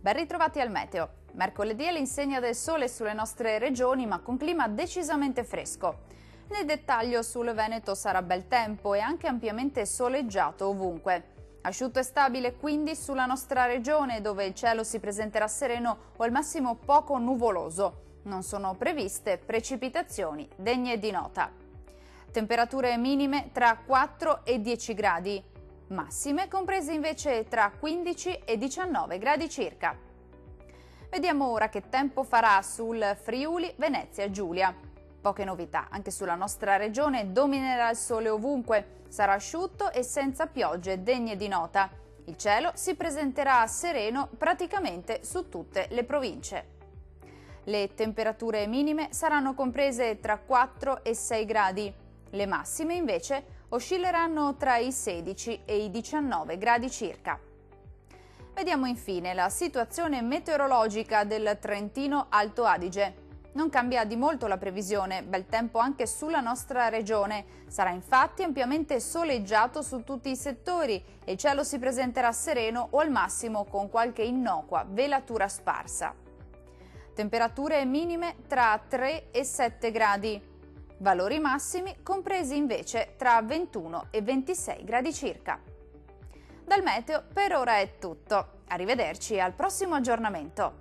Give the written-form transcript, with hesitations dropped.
Ben ritrovati al meteo. Mercoledì è l'insegna del sole sulle nostre regioni, ma con clima decisamente fresco. Nel dettaglio sul Veneto sarà bel tempo e anche ampiamente soleggiato ovunque. Asciutto e stabile quindi sulla nostra regione, dove il cielo si presenterà sereno o al massimo poco nuvoloso. Non sono previste precipitazioni degne di nota. Temperature minime tra 4 e 10 gradi. Massime comprese invece tra 15 e 19 gradi circa. Vediamo ora che tempo farà sul Friuli Venezia Giulia. Poche novità, anche sulla nostra regione dominerà il sole ovunque, sarà asciutto e senza piogge degne di nota. Il cielo si presenterà sereno praticamente su tutte le province. Le temperature minime saranno comprese tra 4 e 6 gradi. Le massime invece oscilleranno tra i 16 e i 19 gradi circa. Vediamo infine la situazione meteorologica del Trentino Alto Adige. Non cambia di molto la previsione, bel tempo anche sulla nostra regione. Sarà infatti ampiamente soleggiato su tutti i settori e il cielo si presenterà sereno o al massimo con qualche innocua velatura sparsa. Temperature minime tra 3 e 7 gradi. Valori massimi compresi invece tra 21 e 26 gradi circa. Dal meteo per ora è tutto. Arrivederci al prossimo aggiornamento.